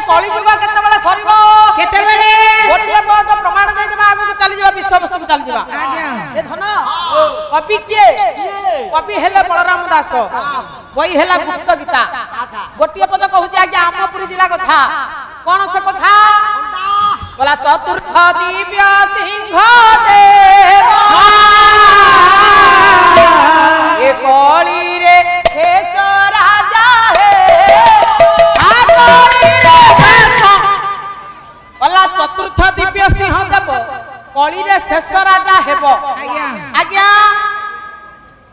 कली युग केतेबेले सरीबो केतेबेले गोटे पद प्रमाण दे देबा आगु चली जाबा विश्व वस्तु को चली जाबा ए धन कवि के कवि हेले बलराम दास वही हेला गुप्त गीता गोटे पद कहूची आज्ञा आमपुरी जिला कथा कोन से कथा बोला चतुर्थ दिव्य सिंह देव ए कली रे शेष राजा हे आ कली रे बोला चतुर्थ दिव्य सिंह देव कली रे शेष राजा हेबो आज्ञा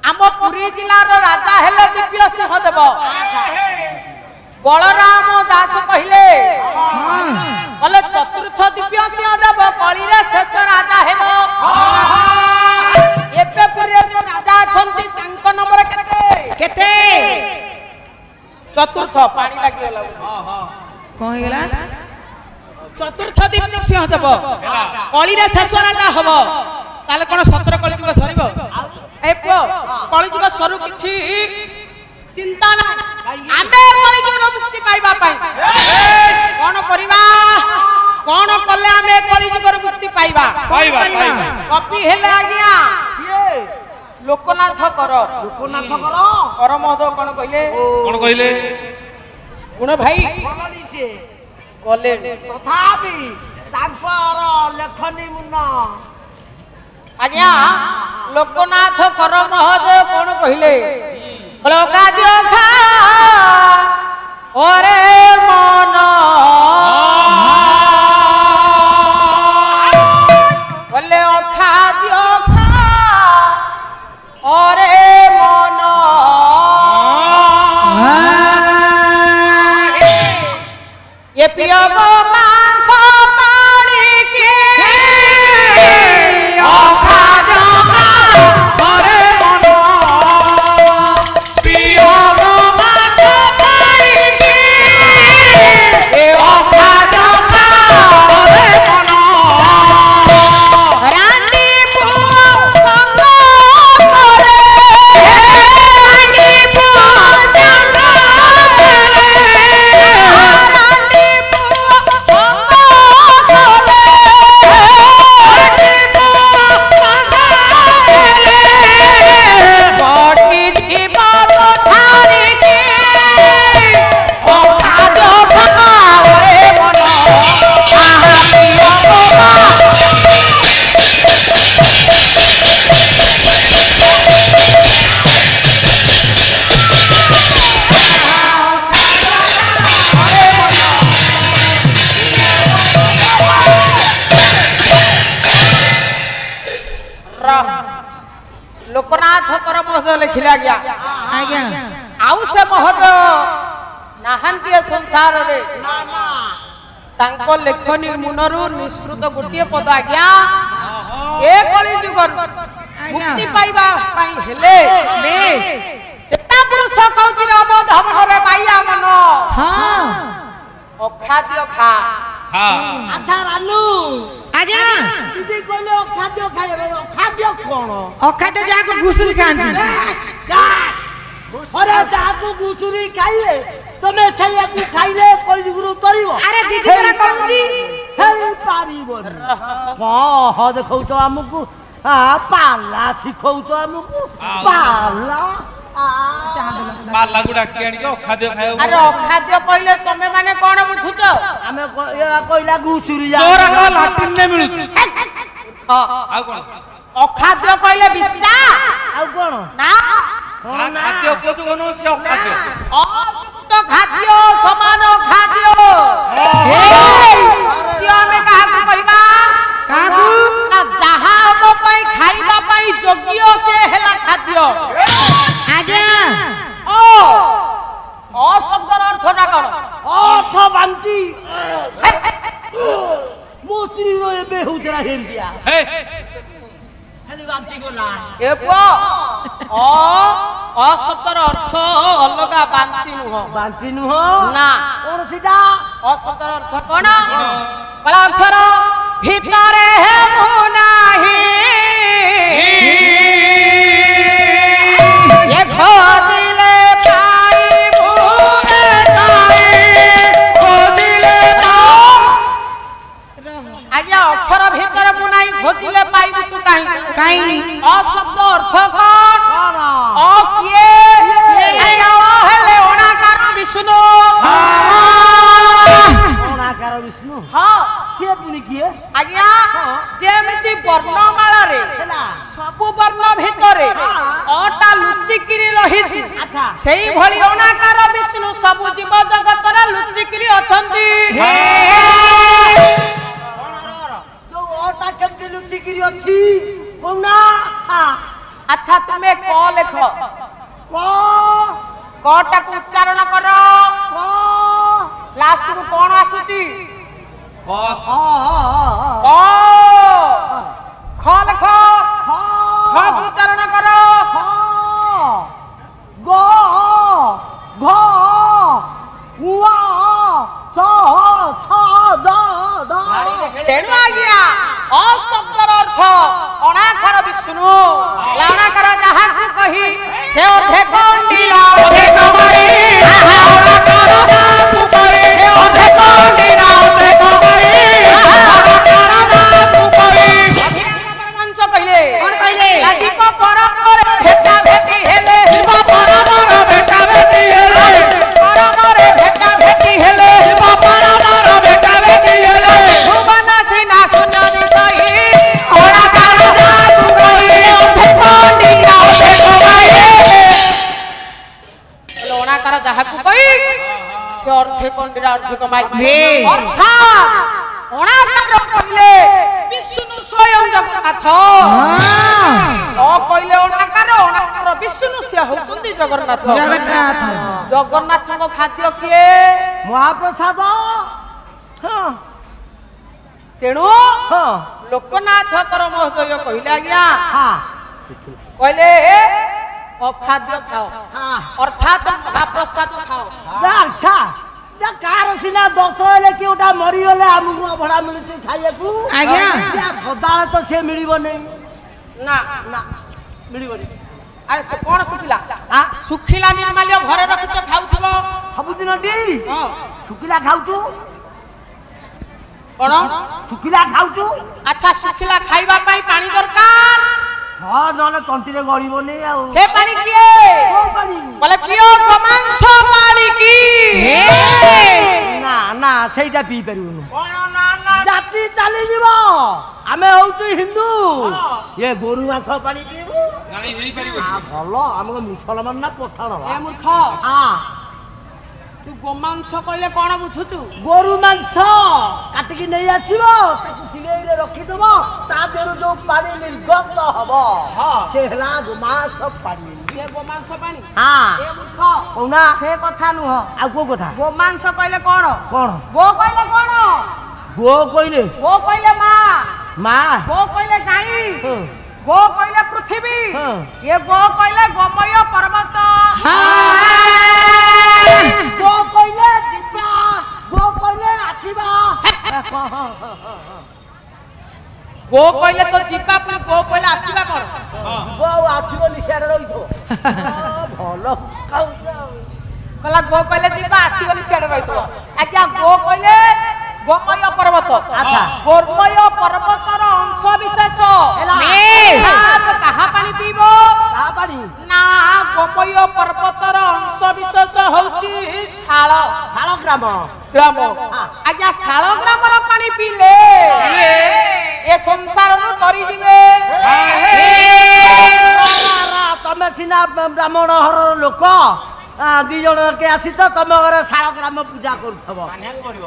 आम पुरी जिलार राजा हेले दिव्य सिंह देव बलराम दास कहले बोले चतुर्थ दिव्य सिंह देव कली रे शेष राजा हेबो एबे पुरी जो राजा छंती तांक नंबर केते केते चतुर्थ पानी लागी गेला कोन हे गेला चतुर्थ दिव्य सिंह देव कली रे शेष राजा हबो ताले कोन 17 कली जुग सरीबो ए पो कली जुग सरू किछि चिंता ना आमे कली जुग मुक्ति पाइबा पाई कोन करिबा कोन कले आमे कली जुग मुक्ति पाइबा कपि हेले आज्ञा लोकनाथ कर परम हद कोन कहले गुण भाई गले तथापि तांकर लेखनी मुन्ना आज्ञा लोकनाथ कर महोदय कोन कहले लोकाद्य खा ओरे मन बोले खाद्य खा ओरे मन ये पियो मांस पानी के लोकनाथ कर महोदय लिखिला गया आज्ञा आउ से महोदय नाहंती संसार रे ना ना तांको लेखनी मुनरु निश्रुत गोटे पद आज्ञा ए कली जुगर मुक्ति पाइबा पाई हेले चेता पुरुष कहउची रे अबध हमरे माया मन हां अखाद्य खा अच्छा रानू आज्ञा दीदी कहले खाद्य खाइबे खाद्य कोन अखाद्य जाको घुसुरी खांती अरे जाको घुसुरी खाइले तमे सैयाकू खाइले कली गुरु तरिबो अरे दीदी तोरा कहउची हे पारिबो हां ह देखौ तो हमकु पाला सिखौ तो हमकु पाला पाला गुडा केणी को खाद्य खायो अरे अखाद्य कहले तमे माने कोन बुझुत हमें या कहला घुसुरी जा तोरा का लाटिन ने मिलुची आ कोन अखाद्य कहले बिस्टा आ कोन ना खाद्य कोजु गनो से खाद्य अजुक्त खाद्य समान खाद्य त्यो हमें कहा कहबा काकू ना जहा हम पई खाइबा पई योग्य से हेला खाद्य आज्ञा ओ शब्दर अर्थ ना कोन अर्थ बांती मोसरी रो एबे हुजरा हेंदिया हे खाली बांती को ना ए पुओ ओ शब्दर अर्थ अलगा बांती नुह बांती नु हो ना कोन सीधा ओ शब्दर अर्थ कोन बला अक्षर ভিতরে হেমু নাহি এ খদিলে পাইবু রে তাই খদিলে ସେଇ ଭଳି ଅଣାକାର ବିଷ୍ଣୁ ସବୁ ଜୀବ ଜଗତରେ ଲୁଚିକିରି ଅଛନ୍ତି। ଯୋଉ ଅଟା କେମିତି ଲୁଚିକିରି ଅଛି କହୁନା। ଆଚ୍ଛା ତୁମେ କ ଲେଖ। କଟାକୁ ଉଚ୍ଚାରଣ କର। ଲାଷ୍ଟକୁ କଣ ଆସୁଛି? କ। ଖ ଲେଖ। ଖକୁ ଉଚ୍ଚାରଣ କର। ଗ ଘ ଉଆ ଛ ଛ ଦ ଦ। ତେଣୁ ଆଜ୍ଞା ଅଶବ୍ଦର ଅର୍ଥ ଅଣାକାର ବିଷ୍ଣୁ। ଅଣାକାର ଯାହାକୁ କହି ସେ ଅଧେ କଣ୍ଡିଲା ଯାହାକୁ କହି ସେ ଅର୍ଥେ କଣ୍ଡିରା ଅର୍ଥେ କମାଇ ଅର୍ଥାତ୍ ଅଣାକାର କହିଲେ ବିଷ୍ଣୁ ସ୍ୱୟଂ ଜଗନ୍ନାଥ। କହିଲେ ଅଣାକାର ଅଣାକାର ବିଷ୍ଣୁ ସେ ହଉଛନ୍ତି ଜଗନ୍ନାଥ। ଜଗନ୍ନାଥଙ୍କ ଖାଦ୍ୟ କିଏ? ମହାପ୍ରସାଦ। ତେଣୁ ଲୋକନାଥଙ୍କର ମହୋଦୟ କହିଲେ ଆଜ୍ଞା କହିଲେ ଅଖାଦ୍ୟ ଖାଅ ଅର୍ଥାତ୍ ମହାପ୍ରସାଦ ଖାଅ। କାର ସିନା ଦୋଷ ହେଲେ କି ଗୋଟା ମରିଗଲେ ଆମକୁ ଅଭଡ଼ା ମିଳୁଛି ଖାଇବାକୁ। ସଦାବେଳେ ତ ସେ ମିଳିବନି। ନା ନା ମିଳିବନି। ଆରେ ସେ କଣ ଶୁଖିଲା? ଶୁଖିଲା ନିର୍ମାଲ୍ୟ ଘରେ ରଖିଛ ଖାଉଥିବ ସବୁଦିନ ଟି। ଶୁଖିଲା ଖାଉଛୁ? କଣ ଶୁଖିଲା ଖାଉଛୁ? ଆଚ୍ଛା ଶୁଖିଲା ଖାଇବା ପାଇଁ ପାଣି ଦରକାର। ହଁ ନହେଲେ ତଣ୍ଟିରେ ଗଳିବନି। ଆଉ ସେ ପାଣି କିଏ? ବୋଲେ ପିଓ ଗୋମାଂସ ପାଣି କି? ନା ନା ସେଇଟା ପିଇ ପାରିବୁନି। ଜାତି ଚାଲିଯିବ। ଆମେ ହଉଛୁ ହିନ୍ଦୁ। ଇଏ ଗୋରୁ ମାଂସ ପାଣି ପିଇବୁ ଭଲ। ଆମକୁ ମୁସଲମାନ ନା ପଠାଣ? ଏ ମୂର୍ଖ ତୁ ଗୋମାଂସ କହିଲେ କଣ ବୁଝୁଛୁ? ଗୋରୁ ମାଂସ କାଟିକି ନେଇ ଆସିବ ତାକୁ ଚିଲେଇରେ ରଖିଦବ ତା ଦେହରୁ ଯୋଉ ପାଣି ନିର୍ଗତ ହବ ସେ ହେଲା ଗୋମାଂସ ପାଣି। ସେ ଗୋମାଂସ ପାଣି? ଏ ମୂର୍ଖ କହୁନା ସେ କଥା ନୁହଁ। ଆଉ କୋଉ କଥା? ଗୋମାଂସ କହିଲେ କଣ? କଣ ଗୋ କହିଲେ କଣ? ଗୋ କହିଲେ ଗୋ କହିଲେ ମା। ମା। ଗୋ କହିଲେ ଗାଈ। ଗୋ କହିଲେ ପୃଥିବୀ। ଏ ଗୋ କହିଲେ ଗୋମୟ ପର୍ବତ। ଗୋ କହିଲେ ଯିବା। ଗୋ କହିଲେ ଆସିବା। ଗୋ କହିଲେ ତ ଯିବା ପୁଣି ଗୋ କହିଲେ ଆସିବା କଣ? ଗୋ ଆସିବନି ସିଆଡେ ରହିଥିବ। ଭଲ କହିଲା ଗୋ କହିଲେ ଯିବା ଆସିବନି ସିଆଡେ ରହିଥିବ। ଆଜ୍ଞା ଗୋ କହିଲେ ଗୋମୟ ପର୍ବତ। ଗୋମୟ ପର୍ବତର ଅଂଶ ବିଶେଷ କାହା ପାଣି ପିଇବ? ନା ଗୋମୟ ପର୍ବତର ଅଂଶ ବିଶେଷ ହଉଛି ଶାଳ। ଶାଳ ଗ୍ରାମ। ଆଜ୍ଞା ଶାଳ ଗ୍ରାମର ପାଣି ପିଇଲେ ଏ ସଂସାରରୁ ତରିଯିବେ। ତମେ ସିନା ବ୍ରାହ୍ମଣ ଘରର ଲୋକ ଦି ଜଣ କେ ଆସି ତ ତମ ଘରେ ଶାଳ ଗ୍ରାମ ପୂଜା କରୁଥିବ।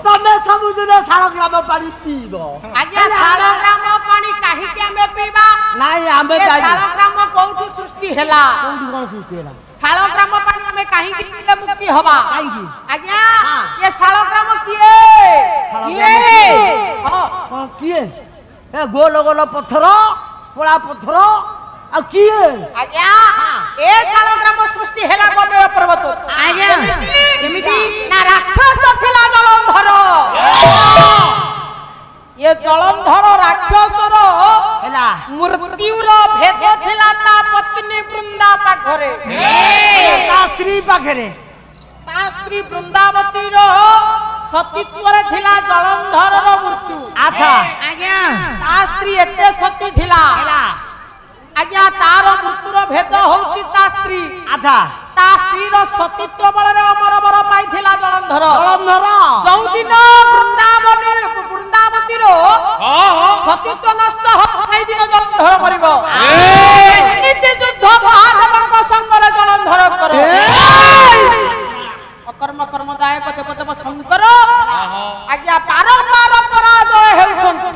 ତମେ ସବୁଦିନ ଶାଳ ଗ୍ରାମ ପାଣି ପିଇବ। ଆଜ୍ଞା ଶାଳ ଗ୍ରାମ ପାଣି କାହିଁକି ଆମେ ପିଇବା? ନାଇଁ ଆମେ ଶାଳ ଗ୍ରାମ କୋଉଠି ସୃଷ୍ଟି ହେଲା? କୋଉଠି କଣ ସୃଷ୍ଟି ହେଲା? ଶାଳ ଗ୍ରାମ ପାଣି ଆମେ କାହିଁକି ପିଇଲେ ମୁକ୍ତି ହବା? କାହିଁକି? ଆଜ୍ଞା ଏ ଶାଳ ଗ୍ରାମ କିଏ? କିଏ? ଏ ଗୋଲ ଗୋଲ ପଥର ପୋଳା ପଥର ଆଉ କିଏ? ଆଜ୍ଞା ଏ ଶାଳ ଗ୍ରାମ ସୃଷ୍ଟି ହେଲା ଗୋମୟ ପର୍ବତ। ଆଜ୍ଞା କେମିତି? ନା ରାକ୍ଷସ ଥିଲା ଜଳନ୍ଧର। ଏ ଜଳନ୍ଧର ରାକ୍ଷସର ହେଲା ମୃତ୍ୟୁର ଭେଦ ଥିଲା ତା ପତ୍ନୀ ବୃନ୍ଦା ପାଖରେ। ତା ସ୍ତ୍ରୀ ପାଖରେ। ତା ସ୍ତ୍ରୀ ବୃନ୍ଦାବତୀର ସତୀତ୍ୱରେ ଥିଲା ଜଳନ୍ଧରର ମୃତ୍ୟୁ। ଆଜ୍ଞା ତା ସ୍ତ୍ରୀ ଏତେ ସତୀ ଥିଲା। ଆଜ୍ଞା ତାର ମୃତ୍ୟୁର ଭେଦ ହଉଛି ତା ସ୍ତ୍ରୀ। ତା ସ୍ତ୍ରୀର ସତୀତ୍ୱ ବଳରେ ଅମର ବର ପାଇଥିଲା ଜଳନ୍ଧର। ଯୋଉଦିନ ବୃନ୍ଦାବତୀର ସତୀତ୍ୱ ନଷ୍ଟ ହବ ସେଇଦିନ ଜଳନ୍ଧର ମରିବ। ନିଜେ ଯୁଦ୍ଧ ମହାଦେବଙ୍କ ସଙ୍ଗରେ ଜଳନ୍ଧର କରେ। ଦେବଦେବ ଶଙ୍କର ଆଜ୍ଞା ବାରମ୍ବାର ପରାଜୟ ହେଉଛନ୍ତି।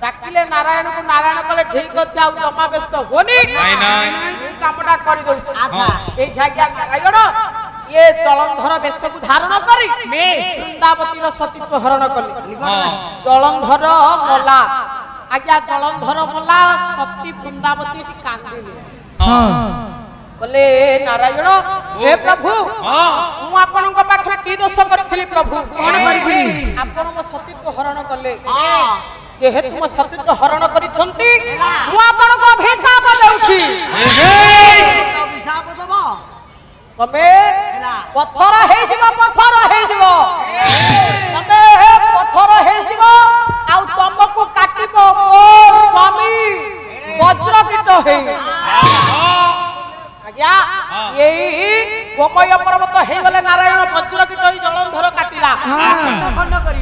ଡାକିଲେ ନାରାୟଣକୁ ନାରାୟଣ କଲେ ଠିକ ଅଛି ଆଉ ଜମା ବ୍ୟସ୍ତ ହୁଅନି ଏଇ କାମଟା କରିଦଉଛି। ଏଇଠି ଆଜ୍ଞା ନାରାୟଣ ଇଏ ଜଳନ୍ଧର ବେଶକୁ ଧାରଣ କରି ବୃନ୍ଦାବତୀର ସତୀତ୍ୱ ହରଣ କଲେ। ଜଳନ୍ଧର ମଲା ଆଜ୍ଞା ଜଳନ୍ଧର ମଲା ସତୀ ବୃନ୍ଦାବତୀ କାନ୍ଦିଲେ ବୋଲେ ନାରାୟଣ ହେ ପ୍ରଭୁ ମୁଁ ଆପଣଙ୍କ ପାଖରେ କି ଦୋଷ କରିଥିଲି ପ୍ରଭୁ? କଣ କରିଥିଲି? ଆପଣ ମୋ ସତୀତ୍ୱ ହରଣ କଲେ। ଯେହେତୁ ମୋ ସତୀତ୍ୱ ହରଣ କରିଛନ୍ତି ମୁଁ ଆପଣଙ୍କୁ ଅଭିଶାପ ଦେଉଛି। ତମେ ପଥର ହେଇଯିବ ପଥର ହେଇଯିବ ତମେ ପଥର ହେଇଯିବ ଆଉ ତମକୁ କାଟିବ ମୋ ସ୍ୱାମୀ ବଜ୍ରକୀଟ ହେଇ। ଆଜ୍ଞା ଏଇ ଗୋମୟ ପର୍ବତ ହେଇଗଲେ ନାରାୟଣ ବଜ୍ରକୀଟ ହେଇ ଜଳନ୍ଧର କାଟିଲା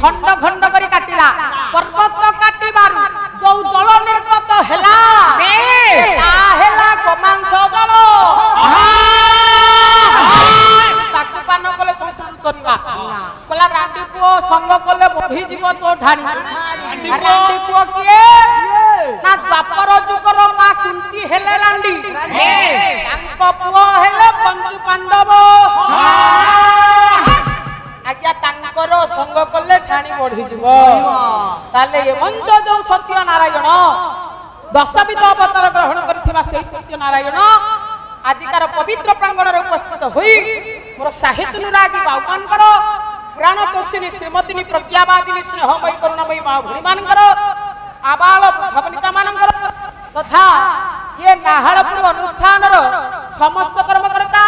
ଖଣ୍ଡ ଖଣ୍ଡ କରି କାଟିଲା। ପର୍ବତ କାଟିବାରୁ ଯୋଉ ଜଳ ନିର୍ଗତ ହେଲା ହେଲା ଗୋମାଂସ ଜଳ। ତାକୁ ପାନ କଲେ ସଂସାର କରିବା କହିଲା ରାଣ୍ଡି ପୁଅ ସଙ୍ଗ କଲେ ବଢିଯିବ ତୋ ଢାଣି। ରାଣ୍ଡି ପୁଅ କିଏ ନା ଦ୍ୱାପର ଯୁଗର ମା କୁନ୍ତୀ ହେଲେ ରାଣ୍ଡି ତାଙ୍କ ପୁଅ ହେଲେ ପଞ୍ଚୁ ପାଣ୍ଡବ। ଆଜ୍ଞା ତାଙ୍କର ସଙ୍ଗ କଲେ ଠାଣି ବଢିଯିବ। ତାହେଲେ ଏମନ୍ତ ଯୋଉ ସତ୍ୟ ନାରାୟଣ ଦଶବିଧ ଅବତାର ଗ୍ରହଣ କରିଥିବା ସେଇ ସତ୍ୟ ନାରାୟଣ ଆଜିକାର ପବିତ୍ର ପ୍ରାଙ୍ଗଣରେ ଉପସ୍ଥିତ ହୋଇ ମୋର ସାହିତ୍ୟାନୁରାଗୀ ବାଉମାନଙ୍କର ପୁରାଣ ତୋଷିନୀ ଶ୍ରୀମତିନୀ ପ୍ରଜ୍ଞାବାଦିନୀ ସ୍ନେହମୟୀ କରୁଣାମୟୀ ମା ଭଉଣୀମାନଙ୍କର ଆବାଳ ବୃଦ୍ଧବନିତା ମାନଙ୍କର ତଥା ଇଏ ନାହାଳପୁର ଅନୁଷ୍ଠାନର ସମସ୍ତ କର୍ମକର୍ତ୍ତା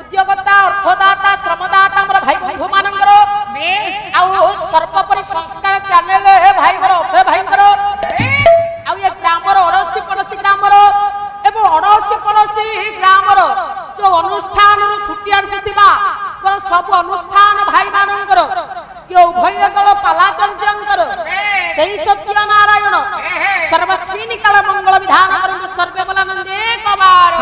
ଉଦ୍ୟୋଗତା ଅର୍ଥଦାତା ଶ୍ରମଦାତା ଆମର ଭାଇ ବନ୍ଧୁ ମାନଙ୍କର ଆଉ ସର୍ବୋପରି ସଂସ୍କାର ଚ୍ୟାନେଲ ଭାଇ ମୋର ଅଭୟ ଭାଇଙ୍କର ଆଉ ଏ ଗ୍ରାମର 80 ଗ୍ରାମର ଏବଂ 80 ଗ୍ରାମର ଯୋଉ ଅନୁଷ୍ଠାନରୁ ଛୁଟି ଆସିଥିବା ସବୁ ଅନୁଷ୍ଠାନ ଭାଇ ମାନଙ୍କର ଉଭୟ ଦଳ ପାଲାଚର୍ଯ୍ୟଙ୍କର ସେଇ ସତ୍ୟ ନାରାୟଣ ସର୍ବସ୍ମିନି କାଳ ମଙ୍ଗଳ ବିଧାନ କରନ୍ତୁ ସର୍ବେ ବଲାନନ୍ଦେ କବାର।